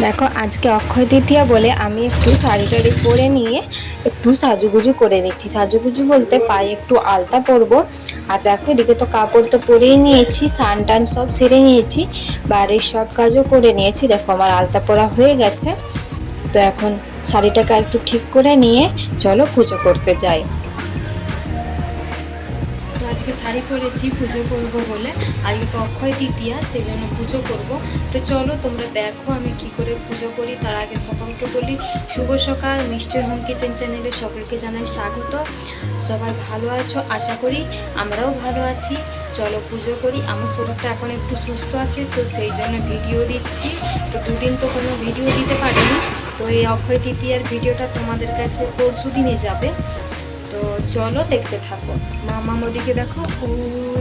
দেখো আজকে অক্ষয় তৃতীয়া বলে আমি একটু শাড়ি টাড়ি পরে নিয়ে একটু সাজুগুজু করে নিচ্ছি। সাজুগুজু বলতে পায়ে একটু আলতা পরবো। আর দেখো এদিকে তো কাপড় তো পরেই নিয়েছি, স্নান টান সব সেরে নিয়েছি, বাড়ির সব কাজও করে নিয়েছি। দেখো আমার আলতা পরা হয়ে গেছে। তো এখন শাড়িটাকে একটু ঠিক করে নিয়ে চলো পুজো করতে যাই। তো আজকে শাড়ি পরেছি পুজো করবো বলে, আজকে তো অক্ষয় তৃতীয়া, সেই জন্য পুজো করবো। তো চলো তোমরা দেখো আমি কি করে পুজো করি। তার আগে সকলকে বলি শুভ সকাল। মিষ্টির হোম কিচেন চ্যানেলে সকলকে জানাই স্বাগত। সবাই ভালো আছো আশা করি, আমরাও ভালো আছি। চলো পুজো করি। আমার শরীরটা এখন একটু সুস্থ আছে, তো সেই জন্য ভিডিও দিচ্ছি। তো দুদিন তো কোনো ভিডিও দিতে পারিনি, তো এই অক্ষয় তৃতীয়ার ভিডিওটা তোমাদের কাছে পরশু দিনে যাবে। তো চলো দেখতে থাকো। মামা ওদিকে দেখো, ও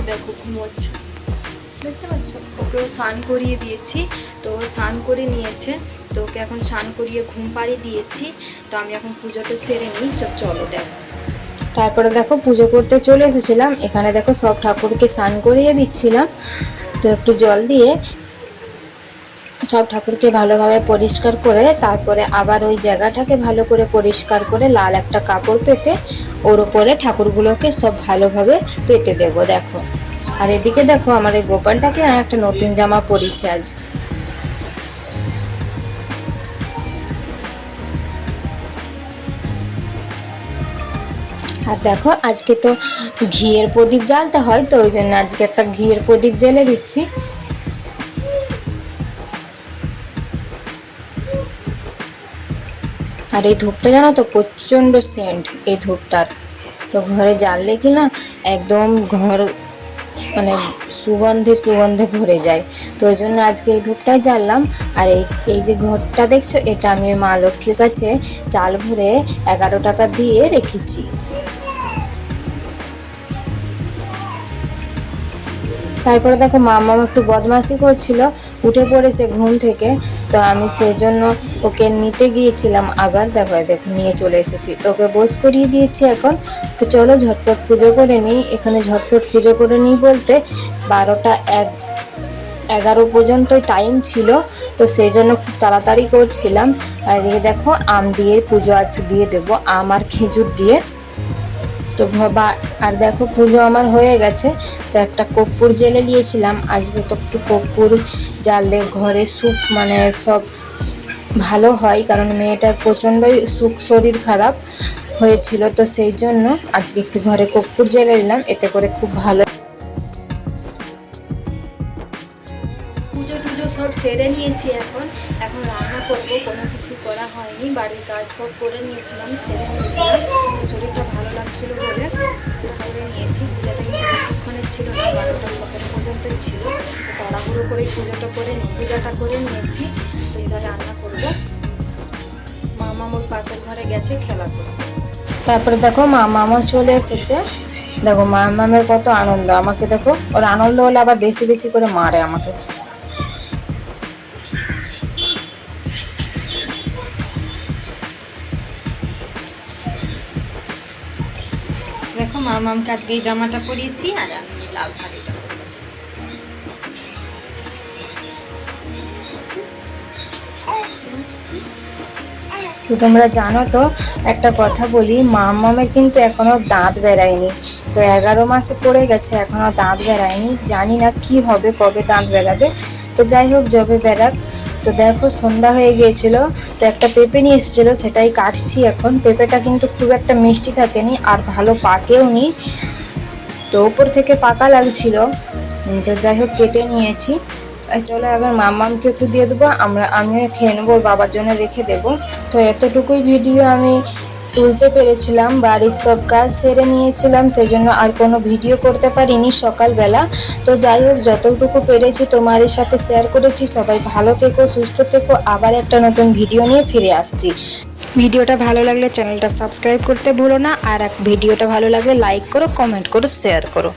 দেখো ঘুমোচ্ছে, দেখতে পাচ্ছ? ওকেও স্নান করিয়ে দিয়েছি, তো স্নান করে নিয়েছে, তো ওকে এখন স্নান করিয়ে ঘুম পাড়িয়ে দিয়েছি। তো আমি এখন পুজোটা সেরে নিই। তো চলো দেখো। তারপরে দেখো পুজো করতে চলে এসেছিলাম। এখানে দেখো সব ঠাকুরকে স্নান করিয়ে দিচ্ছিলাম। তো একটু জল দিয়ে সব ঠাকুরকে ভালোভাবে পরিষ্কার করে তারপরে আবার ওই জায়গাটাকে ভালো করে পরিষ্কার করে লাল একটা কাপড় পেতে ওর উপরে ঠাকুরগুলোকে সব ভালোভাবে পেতে দেবো। দেখো আর এদিকে দেখো আমার এই গোপালটাকে একটা নতুন জামা পরিয়েছে আজ। আর দেখো আজকে তো ঘিয়ের প্রদীপ জ্বালতে হয়, তো ওই জন্য আজকে একটা ঘিয়ের প্রদীপ জ্বেলে দিচ্ছি। আর এই ধূপটা জানো তো প্রচণ্ড সেন্ট এই ধূপটার। তো ঘরে জ্বাললে কি না একদম ঘর মানে সুগন্ধে সুগন্ধে ভরে যায়। তো ওই জন্য আজকে এই ধূপটাই জ্বাললাম। আর এই যে ঘরটা দেখছো, এটা আমি মা লক্ষ্মীর কাছে চাল ভরে 11 টাকা দিয়ে রেখেছি। তারপরে দেখো মামা একটু বদমাশি করছিল, উঠে পড়েছে ঘুম থেকে। তো আমি সেই জন্য ওকে নিতে গিয়েছিলাম, আবার দেখো দেখো নিয়ে চলে এসেছি। তো ওকে বস করিয়ে দিয়েছি এখন। তো চলো ঝটপট পুজো করে নিই। এখানে ঝটপট পুজো করে নিই বলতে 12টা 11 পর্যন্ত টাইম ছিল, তো সেই জন্য খুব তাড়াতাড়ি করছিলাম। আর এদিকে দেখো আম দিয়ে পুজো আজ দিয়ে দেবো, আম আর খেজুর দিয়ে। তো আর দেখো পুজো আমার হয়ে গেছে। তো একটা কর্পূর জ্বেলে নিয়েছিলাম। আজকে তো একটু কর্পূর জ্বাললে ঘরে সুখ মানে সব ভালো হয়, কারণ মেয়েটার প্রচণ্ডই শরীর খারাপ হয়েছিল। তো সেই জন্য আজকে একটু ঘরে কর্পূর জ্বেলে নিলাম, এতে করে খুব ভালো। পুজো টুজো সব সেরে নিয়েছি, এখন এখন রান্না করবো। কোনো কিছু করা হয়নি, বাড়ির কাজ সব করে নিয়েছিলাম, সেরে নিয়েছিলাম। শরীরটা ভালো লাগছিল বলে তো সেরে নিয়েছি। পুজোটা কিন্তু বেশিক্ষণের ছিল না, 12টা 17 পর্যন্তই ছিল। তো তাড়াহুড়ো করে পূজাটা করে নিয়েছি। তো এবার রান্না করবো। মামা মোর পাশের ঘরে গেছে খেলা করতে। তারপরে দেখো মামা চলে এসেছে। দেখো মামামের কত আনন্দ, আমাকে দেখো ওর আনন্দ হলে আবার বেশি বেশি করে মারে আমাকে। দেখো মামামকে আজকে এই জামাটা পরিয়েছি, আর আমি লাল শাড়িটা পরিয়েছি। তো তোমরা জানো তো একটা কথা বলি, মামামের কিন্তু এখনো দাঁত বেরায়নি। তো 11 মাসে পড়ে গেছে, এখনো দাঁত বেরায়নি। জানি না কি হবে, কবে দাঁত বেরাবে। তো যাই হোক যবে বেরাক। তো দেখো সন্ধ্যা হয়ে গিয়েছিল, তো একটা পেঁপে নিয়ে এসেছিলো, সেটাই কাটছি এখন। পেঁপেটা কিন্তু খুব একটা মিষ্টি থাকেনি আর ভালো পাকেও নি, তো উপর থেকে পাকা লাগছিল। তো যাই হোক কেটে নিয়েছি। চলো এখন মামামকে একটু দিয়ে দেবো, আমিও খেয়ে নেবো, বাবার জন্য রেখে দেবো। তো এতটুকুই ভিডিও আমি তুলতে পেরেছিলাম, বাড়ির সব কাজ সেরে নিয়েছিলাম, সেই জন্য আর কোনো ভিডিও করতে পারিনি সকালবেলা। তো যাই হোক যতটুকু পেরেছি তোমাদের সাথে শেয়ার করেছি। সবাই ভালো থেকো, সুস্থ থেকো, আবার একটা নতুন ভিডিও নিয়ে ফিরে আসছি। ভিডিওটা ভালো লাগলে চ্যানেলটা সাবস্ক্রাইব করতে ভুলো না, আর ভিডিওটা ভালো লাগলে লাইক করো, কমেন্ট করো, শেয়ার করো।